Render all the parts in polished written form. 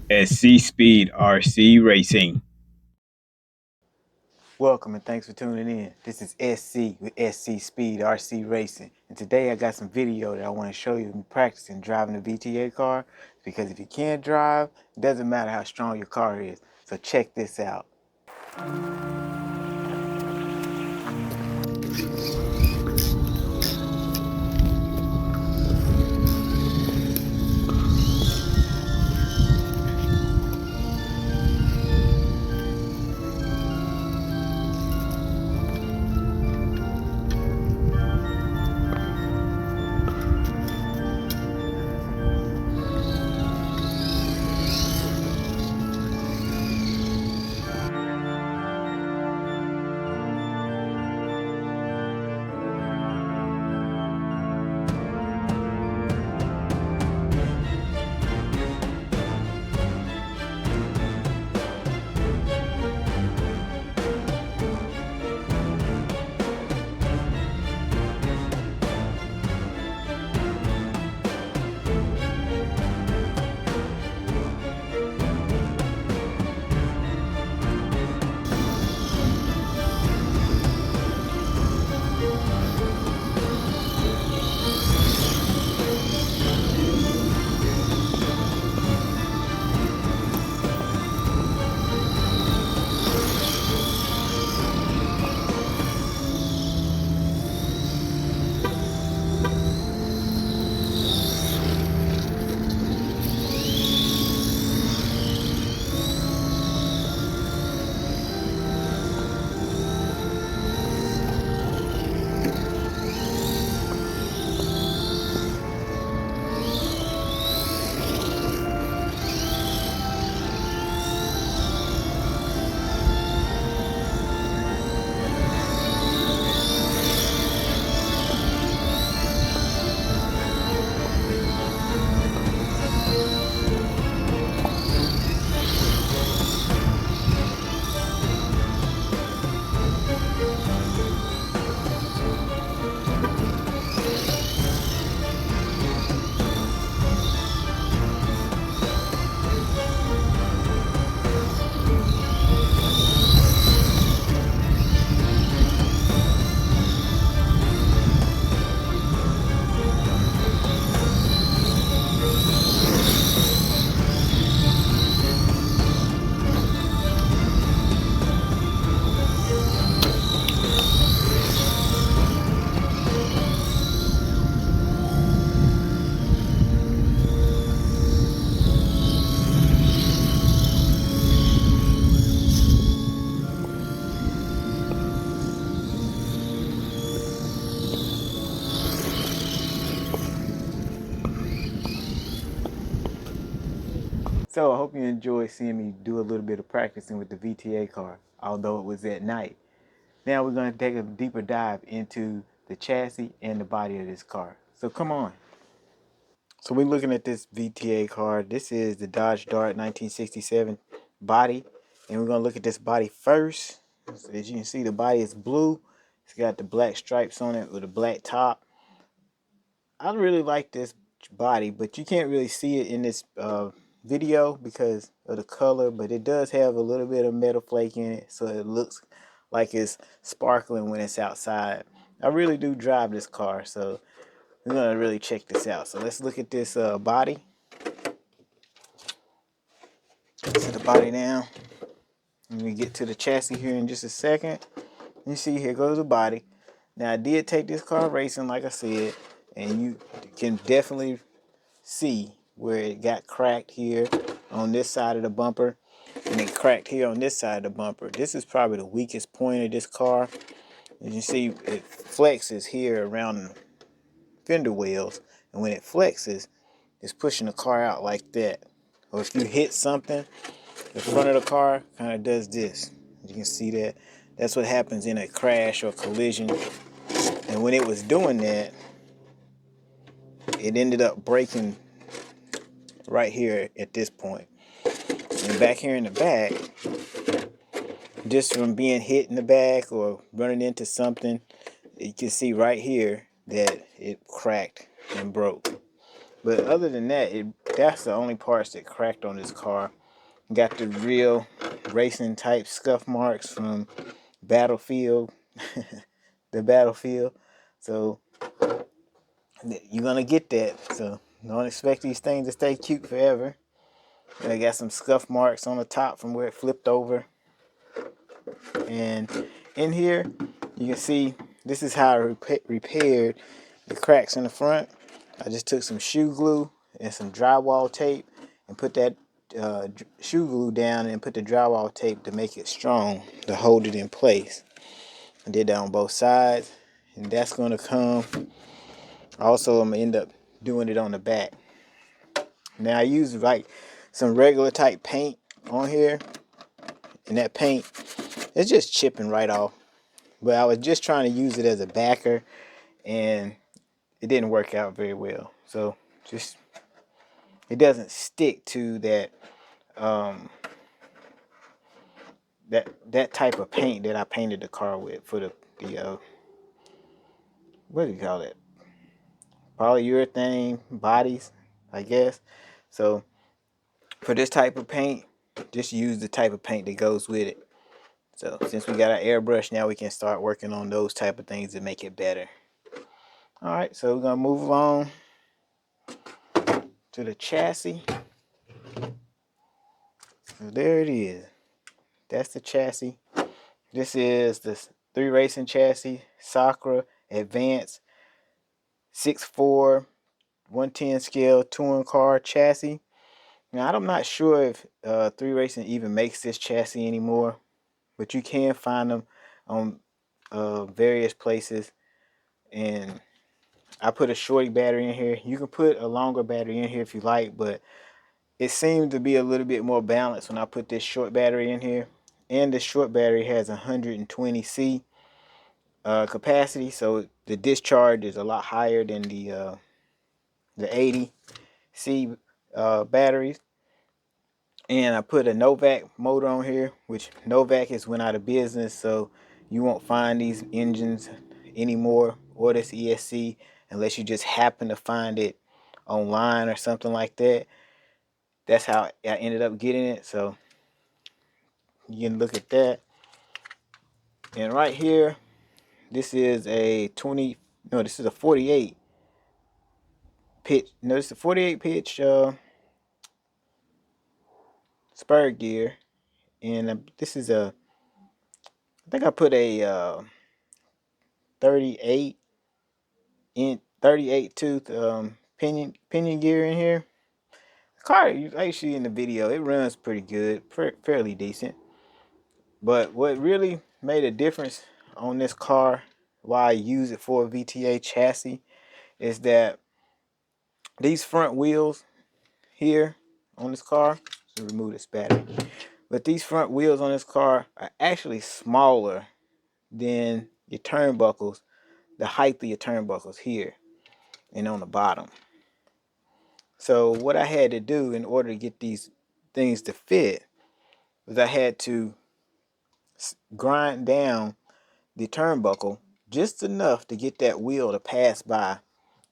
SC Speed RC Racing. Welcome and thanks for tuning in. This is SC with SC Speed RC Racing. And today I got some video that I want to show you me practicing driving a VTA car. Because if you can't drive, it doesn't matter how strong your car is. So check this out. So I hope you enjoy seeing me do a little bit of practicing with the VTA car, although it was at night. Now we're going to take a deeper dive into the chassis and the body of this car. So come on. So we're looking at this VTA car. This is the Dodge Dart 1967 body. And we're going to look at this body first. So as you can see, the body is blue. It's got the black stripes on it with a black top. I really like this body, but you can't really see it in this video because of the color. But it does have a little bit of metal flake in it, so it looks like it's sparkling when it's outside. I really do drive this car, so we're gonna really check this out. So let's look at this body. Set the body down. And we get to the chassis here in just a second. You see, here goes the body. Now I did take this car racing, like I said, and you can definitely see where it got cracked here on this side of the bumper, and it cracked here on this side of the bumper. This is probably the weakest point of this car. As you see, it flexes here around the fender wells, and when it flexes, it's pushing the car out like that. Or if you hit something, the front of the car kind of does this. You can see that. That's what happens in a crash or collision. And when it was doing that, it ended up breaking right here at this point. And back here in the back, just from being hit in the back or running into something, you can see right here that it cracked and broke. But other than that, that's the only parts that cracked on this car. Got the real racing type scuff marks from Battlefield, the Battlefield. So you're gonna get that. So don't expect these things to stay cute forever. And I got some scuff marks on the top from where it flipped over. And in here, you can see this is how I repaired the cracks in the front. I just took some shoe glue and some drywall tape and put that shoe glue down and put the drywall tape to make it strong, to hold it in place. I did that on both sides, and that's going to come. Also, I'm going to end up doing it on the back. Now I use like some regular type paint on here, and that paint, it's just chipping right off. But I was just trying to use it as a backer, and it didn't work out very well. So just, it doesn't stick to that that type of paint that I painted the car with for the what do you call it? Polyurethane bodies, I guess. So for this type of paint, just use the type of paint that goes with it. So since we got our airbrush, now we can start working on those type of things to make it better. All right, so we're gonna move along to the chassis. So there it is. That's the chassis. This is the 3 Racing chassis, Sakura Advanced 6'4", 110 scale touring car chassis. Now I'm not sure if 3 Racing even makes this chassis anymore, but you can find them on various places. And I put a shorty battery in here. You can put a longer battery in here if you like, but it seemed to be a little bit more balanced when I put this short battery in here. And the short battery has 120C capacity, so the discharge is a lot higher than the 80C batteries. And I put a Novak motor on here, which Novak has went out of business, so you won't find these engines anymore, or this ESC, unless you just happen to find it online or something like that. That's how I ended up getting it, so you can look at that. And right here, this is a 48 pitch. No, this is a 48 pitch spur gear, and this is a, I think I put a 38 tooth pinion gear in here. The car, like you see in the video, it runs pretty good, fairly decent. But what really made a difference on this car, why I use it for a VTA chassis, is that these front wheels here on this car, so remove this battery, but these front wheels on this car are actually smaller than your turnbuckles, the height of your turnbuckles here and on the bottom. So what I had to do in order to get these things to fit was I had to grind down the turnbuckle just enough to get that wheel to pass by. I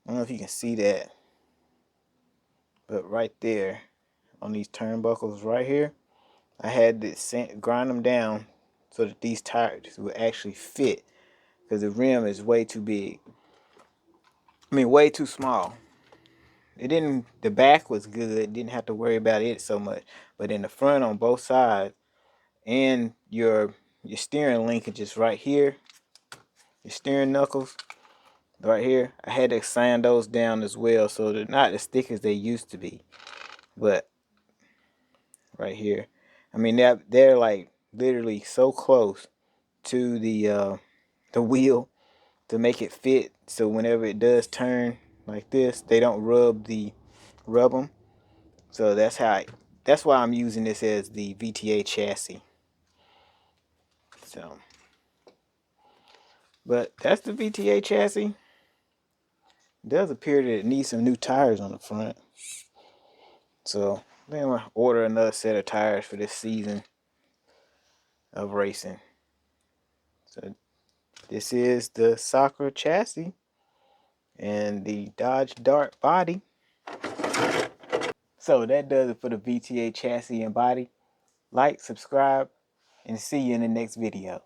don't know if you can see that, but right there on these turnbuckles right here, I had to grind them down so that these tires would actually fit, because the rim is way too big. I mean, way too small. The back was good, didn't have to worry about it so much, but in the front on both sides, and your steering linkages right here, your steering knuckles right here, I had to sand those down as well, so they're not as thick as they used to be. But right here, I mean, they're like literally so close to the wheel to make it fit, so whenever it does turn like this, they don't rub them. So that's why I'm using this as the VTA chassis. So, but that's the VTA chassis. It does appear that it needs some new tires on the front. So I'm gonna order another set of tires for this season of racing. So this is the Sakura chassis and the Dodge Dart body. So that does it for the VTA chassis and body. Like, subscribe, and see you in the next video.